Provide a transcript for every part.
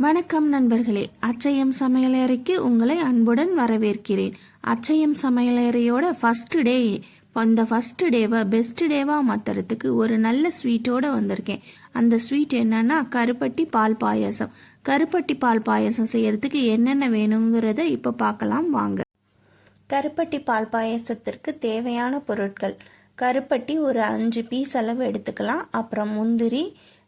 வணக்கம் நண்பர்களே, அச்சயம் சமையலறைக்கு உங்களை அன்புடன் வரவேற்கிறேன். அச்சயம் சமையலறையோட ஃபர்ஸ்ட் டே, அந்த ஃபர்ஸ்ட் டேவை பெஸ்ட் டேவா மாத்துறதுக்கு ஒரு நல்ல ஸ்வீட்டோட வந்திருக்கேன். அந்த ஸ்வீட் என்னன்னா கருப்பட்டி பால் பாயாசம். கருப்பட்டி பால் பாயாசம் செய்யறதுக்கு என்னென்ன வேணுங்கிறத இப்ப பார்க்கலாம் வாங்க. கருப்பட்டி பால் பாயாசத்திற்கு தேவையான பொருட்கள்: கருப்பட்டி ஒரு 5 பீஸ் அளவு எடுத்துக்கலாம். அப்புறம் முந்திரி,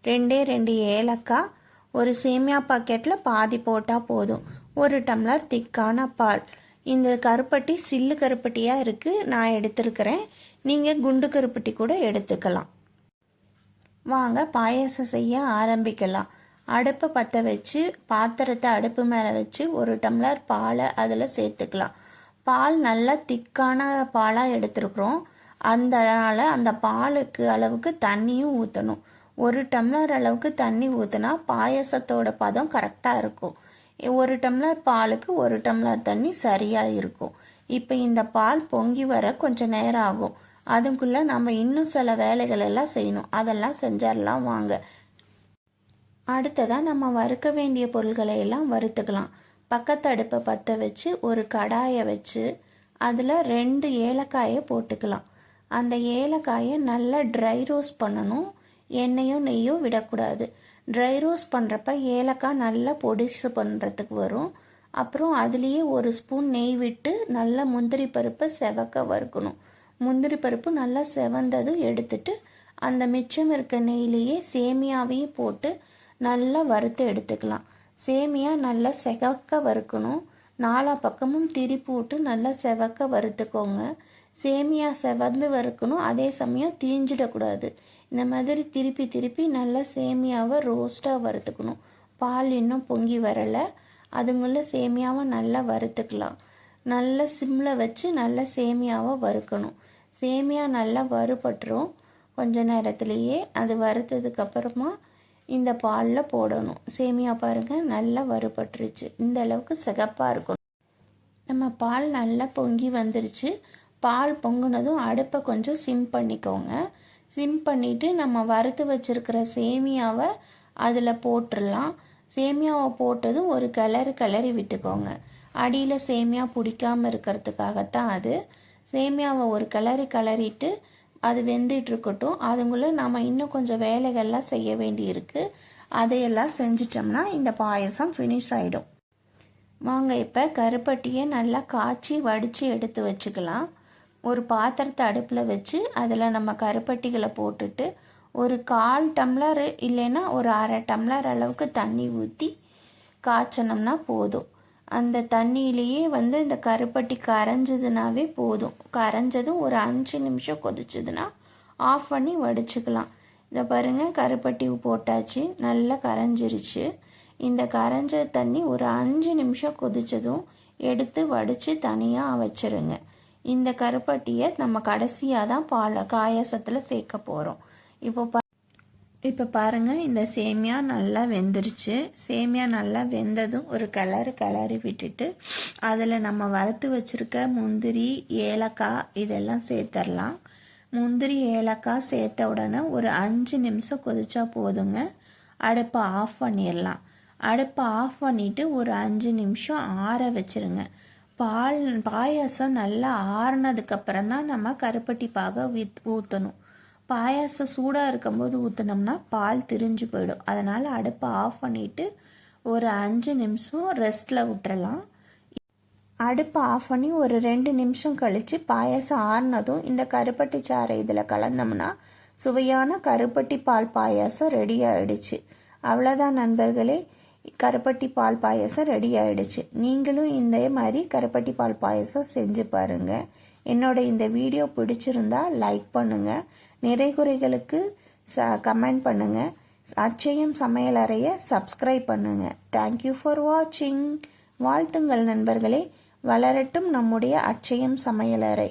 2 ஏலக்காய், ஒரு சேமியா பாக்கெட்டில் பாதி போட்டால் போதும். 1 டம்ளர் திக்கான பால். இந்த கருப்பட்டி சில்லு கருப்பட்டியாக இருக்குது, நான் எடுத்துருக்கிறேன். நீங்கள் குண்டு கருப்பட்டி கூட எடுத்துக்கலாம். வாங்க பாயாசம் செய்ய ஆரம்பிக்கலாம். அடுப்பை பற்ற வச்சு பாத்திரத்தை அடுப்பு மேலே வச்சு 1 டம்ளர் பாலை அதில் சேர்த்துக்கலாம். பால் நல்லா திக்கான பாலாக எடுத்துருக்குறோம். அதனால் அந்த பாலுக்கு அளவுக்கு தண்ணியும் ஊற்றணும். 1 டம்ளர் அளவுக்கு தண்ணி ஊற்றினா பாயசத்தோட பதம் கரெக்டாக இருக்கும். 1 டம்ளர் பாலுக்கு 1 டம்ளர் தண்ணி சரியாக இருக்கும். இப்போ இந்த பால் பொங்கி வர கொஞ்சம் நேரம் ஆகும். அதுக்குள்ளே நம்ம இன்னும் சில வேலைகள் எல்லாம் செய்யணும். அதெல்லாம் செஞ்சிடலாம் வாங்க. அடுத்ததாக நம்ம வறுக்க வேண்டிய பொருள்களை எல்லாம் வறுத்துக்கலாம். பக்கத்து அடுப்பை பற்ற வச்சு ஒரு கடாயை வச்சு அதில் 2 ஏலக்காயை போட்டுக்கலாம். அந்த ஏலக்காயை நல்லா ட்ரை ரோஸ்ட் பண்ணணும். எண்ணெயும் நெய்யும் விடக்கூடாது. ட்ரை ரோஸ்ட் பண்ணுறப்ப ஏலக்காய் நல்லா பொடிசு பண்ணுறதுக்கு வரும். அப்புறம் அதுலேயே 1 ஸ்பூன் நெய் விட்டு நல்லா முந்திரி பருப்பை செவக்க வறுக்கணும். முந்திரி பருப்பு நல்லா செவந்ததும் எடுத்துட்டு அந்த மிச்சம் இருக்க நெய்லேயே சேமியாவையும் போட்டு நல்லா வறுத்து எடுத்துக்கலாம். சேமியா நல்லா செவக்க வறுக்கணும். 4 பக்கமும் திருப்பி விட்டு நல்லா செவக்க வறுத்துக்கோங்க. சேமியா செவந்து வறுக்கணும், அதே சமயம் தீஞ்சிடக்கூடாது. இந்த மாதிரி திருப்பி திருப்பி நல்லா சேமியாவை ரோஸ்ட்டாக வறுத்துக்கணும். பால் இன்னும் பொங்கி வரலை, அதுங்குள்ள சேமியாவை நல்லா வறுத்துக்கலாம். நல்லா சிம்மில் வச்சு நல்லா சேமியாவை வறுக்கணும். சேமியா நல்லா வறுபட்டுரும். கொஞ்ச நேரத்துலேயே அது வறுத்ததுக்கப்புறமா இந்த பாலில் போடணும். சேமியா பாருங்கள் நல்லா வறுபட்டுருச்சு. இந்த அளவுக்கு சிகப்பாக இருக்கணும். நம்ம பால் நல்லா பொங்கி வந்துருச்சு. பால் பொங்குனதும் அடுப்பை கொஞ்சம் சிம் பண்ணிக்கோங்க. சிம் பண்ணிவிட்டு நம்ம வறுத்து வச்சுருக்கிற சேமியாவை அதில் போட்டுடலாம். சேமியாவை போட்டதும் ஒரு கிளறி விட்டுக்கோங்க. அடியில் சேமியா பிடிக்காமல் இருக்கிறதுக்காகத்தான் அது. சேமியாவை ஒரு கிளறிட்டு அது வெந்துட்டு இருக்கட்டும். அதுக்குள்ளே நம்ம இன்னும் கொஞ்சம் வேலைகள்லாம் செய்ய வேண்டி இருக்குது. அதையெல்லாம் செஞ்சிட்டோம்னா இந்த பாயசம் ஃபினிஷ் ஆகிடும். வாங்க இப்போ கருப்பட்டியை நல்லா காய்ச்சி வடித்து எடுத்து வச்சுக்கலாம். ஒரு பாத்திரத்தை அடுப்பில் வச்சு அதில் நம்ம கருப்பட்டிகளை போட்டுட்டு ஒரு 1/4 டம்ளர் இல்லைன்னா ஒரு 1/2 டம்ளர் அளவுக்கு தண்ணி ஊற்றி காய்ச்சனோம்னா போதும். அந்த தண்ணியிலேயே இந்த கருப்பட்டி கரைஞ்சதுனாவே போதும். கரைஞ்சதும் ஒரு 5 நிமிஷம் கொதிச்சதுன்னா ஆஃப் பண்ணி வடிச்சுக்கலாம். இதை பாருங்கள், கருப்பட்டி போட்டாச்சு, நல்லா கரைஞ்சிருச்சு. இந்த கரைஞ்ச தண்ணி ஒரு 5 நிமிஷம் கொதிச்சதும் எடுத்து வடித்து தனியாக வச்சுருங்க. இந்த கருப்பட்டியை நம்ம கடைசியாக தான் பாயாசத்தில் சேர்க்க போகிறோம். இப்போ பாருங்கள், இந்த சேமியா நல்லா வெந்துருச்சு. சேமியா நல்லா வெந்ததும் ஒரு கிளறி விட்டுட்டு அதில் நம்ம வறுத்து வச்சுருக்க முந்திரி, ஏலக்காய் இதெல்லாம் சேர்த்துடலாம். முந்திரி ஏலக்காய் சேர்த்த உடனே ஒரு 5 நிமிஷம் கொதிச்சா போதுங்க. அடுப்பை ஆஃப் பண்ணிடலாம். அடுப்பை ஆஃப் பண்ணிவிட்டு ஒரு 5 நிமிஷம் ஆற வச்சுருங்க. பாயாசம் நல்லா ஆறுனதுக்கப்புறம் தான் நம்ம கருப்பட்டி பாகை ஊற்றணும். பாயாசம் சூடாக இருக்கும்போது ஊற்றினோம்னா பால் திரிஞ்சு போயிடும். அதனால் அடுப்பை ஆஃப் பண்ணிவிட்டு ஒரு 5 நிமிஷம் ரெஸ்ட்டில் விட்டுறலாம். அடுப்பை ஆஃப் பண்ணி ஒரு 2 நிமிஷம் கழித்து பாயாசம் ஆறுனதும் இந்த கருப்பட்டி சாறை இதில் கலந்தோம்னா சுவையான கருப்பட்டி பால் பாயாசம் ரெடி ஆகிடுச்சு. அவ்வளோதான் நண்பர்களே, கருப்பட்டி பால் பாயசம் ரெடி ஆயிடுச்சு. நீங்களும் இந்த மாதிரி கருப்பட்டி பால் பாயசம் செஞ்சு பாருங்க. என்னோட இந்த வீடியோ பிடிச்சிருந்தா லைக் பண்ணுங்க, நிறை குறைகளுக்கு கமெண்ட் பண்ணுங்க, அச்சயம் சமையலறையை சப்ஸ்கிரைப் பண்ணுங்க. தேங்க்யூ ஃபார் வாட்சிங். வாழ்த்துங்கள் நண்பர்களே, வளரட்டும் நம்முடைய அச்சயம் சமையலறை.